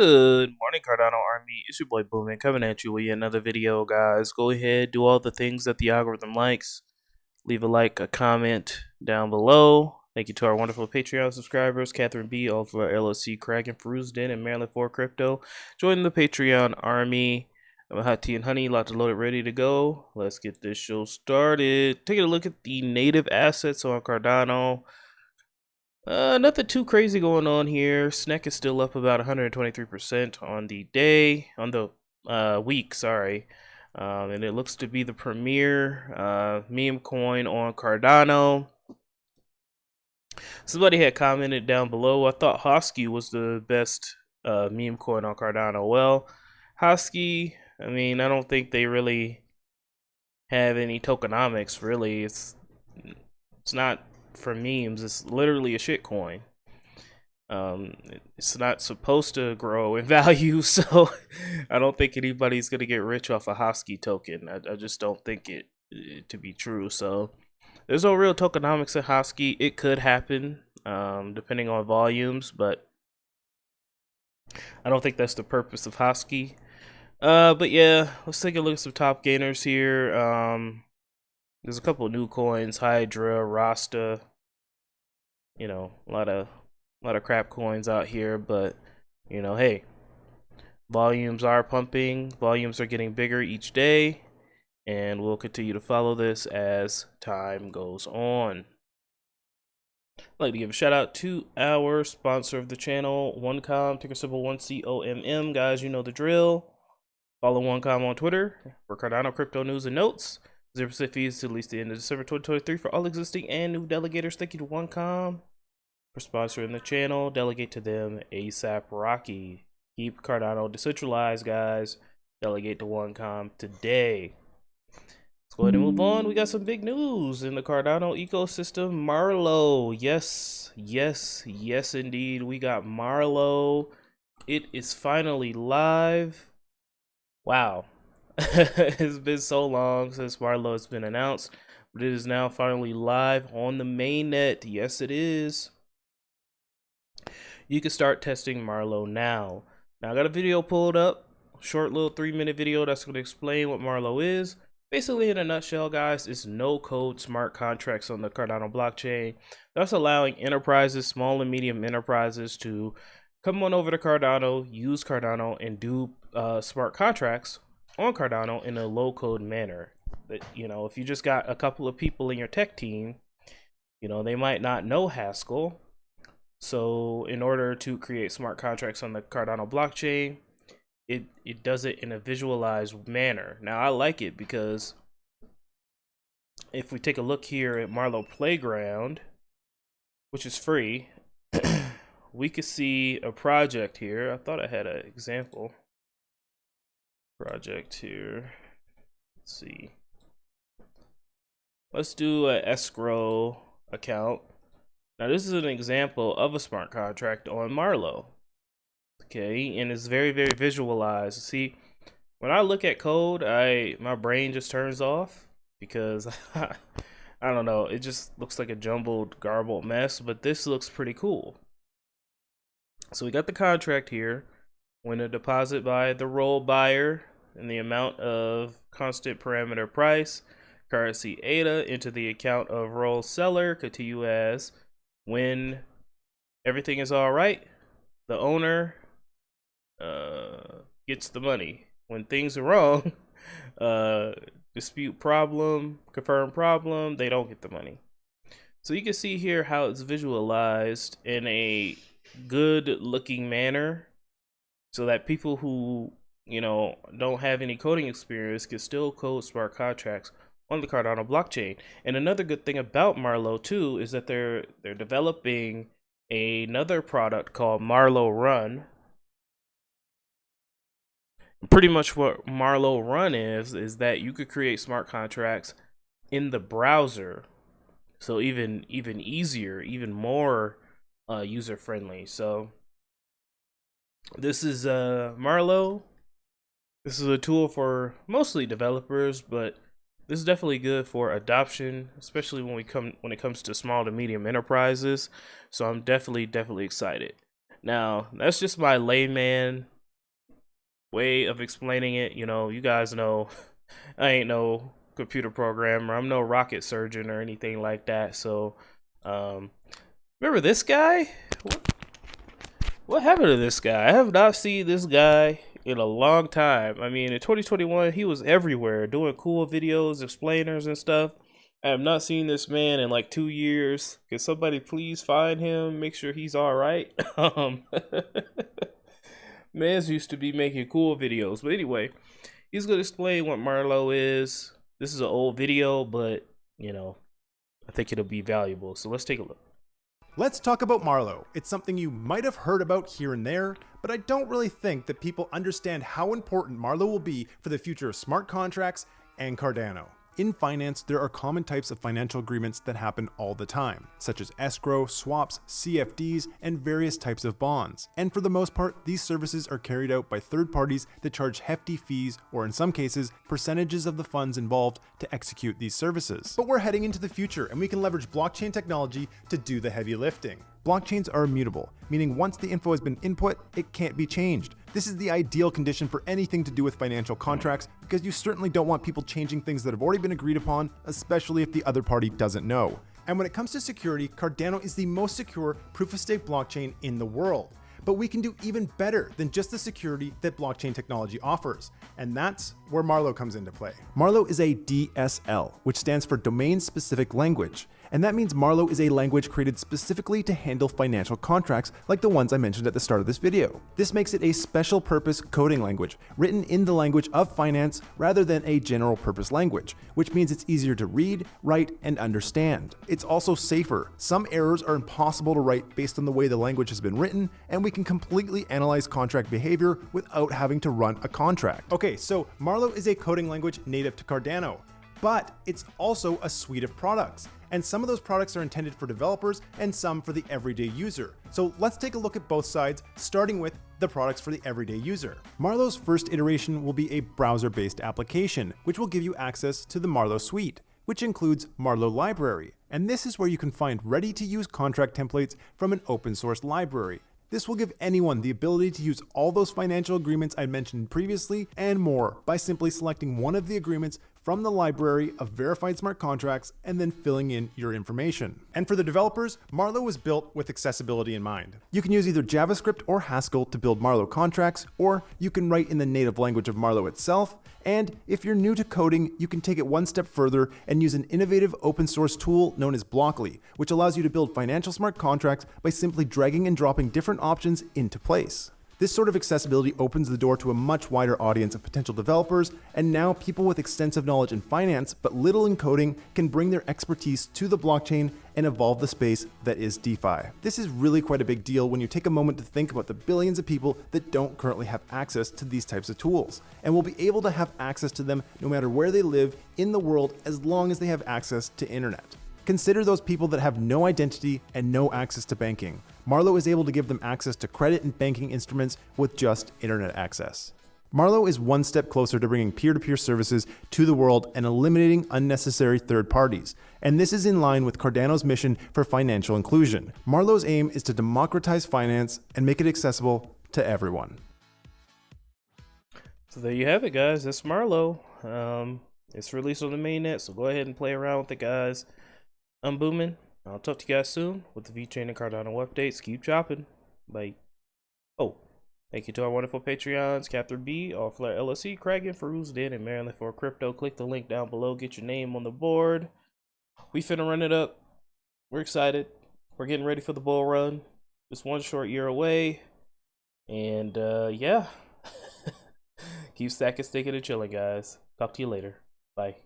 Good morning, Cardano Army. It's your boy Boomin coming at you with yet another video, guys. Go ahead, do all the things that the algorithm likes. Leave a like, a comment down below. Thank you to our wonderful Patreon subscribers, Catherine B, Alpha LLC, Kraken, Den, and Maryland 4 Crypto. Join the Patreon Army. I'm a hot tea and honey, locked and loaded, ready to go. Let's get this show started. Taking a look at the native assets on Cardano. Nothing too crazy going on here. SNEC is still up about 123% on the day, on the week, sorry. And it looks to be the premier meme coin on Cardano. Somebody had commented down below, I thought Hosky was the best meme coin on Cardano. Well, Hosky, I mean, I don't think they really have any tokenomics, really. It's not for memes. It's literally a shit coin. It's not supposed to grow in value, so I don't think anybody's gonna get rich off a Hosky token. I just don't think it to be true. So there's no real tokenomics in Hosky. It could happen depending on volumes, but I don't think that's the purpose of Hosky. But yeah, let's take a look at some top gainers here. There's a couple of new coins, Hydra, Rasta. You know, a lot of crap coins out here, but you know, hey, volumes are pumping, volumes are getting bigger each day, and we'll continue to follow this as time goes on. I'd like to give a shout out to our sponsor of the channel, OneComm, ticker symbol 1COMM. Guys, you know the drill. Follow OneComm on Twitter for Cardano crypto news and notes. 0% fees to at least the end of December 2023 for all existing and new delegators. Thank you to OneComm for sponsoring the channel. Delegate to them ASAP Rocky. Keep Cardano decentralized, guys. Delegate to OneComm today. Let's go ahead and move on. We got some big news in the Cardano ecosystem. Marlow. Yes, yes, yes, indeed. We got Marlow. It is finally live. Wow. It's been so long since Marlow has been announced, but it is now finally live on the mainnet. Yes, it is. You can start testing Marlow now. Now I got a video pulled up, short little 3-minute video that's going to explain what Marlow is. Basically, in a nutshell, guys, it's no code smart contracts on the Cardano blockchain. That's allowing enterprises, small and medium enterprises, to come on over to Cardano, use Cardano, and do smart contracts on Cardano in a low code manner. That, you know, if you just got a couple of people in your tech team, you know, they might not know Haskell. So in order to create smart contracts on the Cardano blockchain, it does it in a visualized manner. Now I like it because if we take a look here at Marlow Playground, which is free, we could see a project here. I thought I had an example project here. Let's see. Let's do an escrow account. Now this is an example of a smart contract on Marlow. Okay, and it's very, very visualized. See, when I look at code, my brain just turns off because I don't know, it just looks like a jumbled, garbled mess, but this looks pretty cool. So we got the contract here. When a deposit by the roll buyer and the amount of constant parameter price, currency ADA, into the account of roll seller, continue as when everything is all right, the owner gets the money. When things are wrong, dispute problem, confirm problem, they don't get the money. So you can see here how it's visualized in a good looking manner so that people who, you know, don't have any coding experience can still code smart contracts on the Cardano blockchain. And another good thing about Marlow too is that they're developing another product called Marlow Run. Pretty much what Marlow Run is that you could create smart contracts in the browser, so even easier, even more user friendly. So this is Marlow. This is a tool for mostly developers, but this is definitely good for adoption, especially when it comes to small to medium enterprises. So I'm definitely excited. Now, that's just my layman way of explaining it. You know, you guys know I ain't no computer programmer. I'm no rocket surgeon or anything like that. So, um, remember this guy? What happened to this guy? I have not seen this guy in a long time. I mean, in 2021, he was everywhere doing cool videos, explainers, and stuff. I have not seen this man in like 2 years. Can somebody please find him? Make sure he's all right. Man's used to be making cool videos, but anyway, he's gonna explain what Marlowe is. This is an old video, but you know, I think it'll be valuable. So let's take a look. Let's talk about Marlowe. It's something you might have heard about here and there, but I don't really think that people understand how important Marlowe will be for the future of smart contracts and Cardano. In finance, there are common types of financial agreements that happen all the time, such as escrow, swaps, CFDs, and various types of bonds. And for the most part, these services are carried out by third parties that charge hefty fees, or in some cases, percentages of the funds involved to execute these services. But we're heading into the future, and we can leverage blockchain technology to do the heavy lifting. Blockchains are immutable, meaning once the info has been input, it can't be changed. This is the ideal condition for anything to do with financial contracts, because you certainly don't want people changing things that have already been agreed upon, especially if the other party doesn't know. And when it comes to security, Cardano is the most secure proof-of-stake blockchain in the world. But we can do even better than just the security that blockchain technology offers. And that's where Marlowe comes into play. Marlowe is a DSL, which stands for Domain Specific Language. And that means Marlowe is a language created specifically to handle financial contracts like the ones I mentioned at the start of this video. This makes it a special purpose coding language, written in the language of finance rather than a general purpose language, which means it's easier to read, write, and understand. It's also safer. Some errors are impossible to write based on the way the language has been written, and we can completely analyze contract behavior without having to run a contract. Okay, so Marlowe is a coding language native to Cardano, but it's also a suite of products. And some of those products are intended for developers and some for the everyday user. So let's take a look at both sides, starting with the products for the everyday user. Marlowe's first iteration will be a browser-based application, which will give you access to the Marlowe suite, which includes Marlowe Library. And this is where you can find ready-to-use contract templates from an open source library. This will give anyone the ability to use all those financial agreements I mentioned previously and more by simply selecting one of the agreements from the library of verified smart contracts and then filling in your information. And for the developers, Marlowe was built with accessibility in mind. You can use either JavaScript or Haskell to build Marlowe contracts, or you can write in the native language of Marlowe itself. And if you're new to coding, you can take it one step further and use an innovative open source tool known as Blockly, which allows you to build financial smart contracts by simply dragging and dropping different options into place. This sort of accessibility opens the door to a much wider audience of potential developers, and now people with extensive knowledge in finance but little in coding can bring their expertise to the blockchain and evolve the space that is DeFi. This is really quite a big deal when you take a moment to think about the billions of people that don't currently have access to these types of tools, and will be able to have access to them no matter where they live in the world as long as they have access to internet. Consider those people that have no identity and no access to banking. Marlowe is able to give them access to credit and banking instruments with just internet access. Marlowe is one step closer to bringing peer-to-peer services to the world and eliminating unnecessary third parties. And this is in line with Cardano's mission for financial inclusion. Marlowe's aim is to democratize finance and make it accessible to everyone. So there you have it, guys. That's Marlowe. It's released on the mainnet, so go ahead and play around with it, guys. I'm Booming. I'll talk to you guys soon with the VeChain and Cardano updates. Keep chopping. Bye. Oh, thank you to our wonderful Patreons, Catherine B, All Flair LLC, Craig and Feruz Den, and Maryland for Crypto. Click the link down below. Get your name on the board. We finna run it up. We're excited. We're getting ready for the bull run. Just one short year away. And yeah. Keep stacking, sticking, and chilling, guys. Talk to you later. Bye.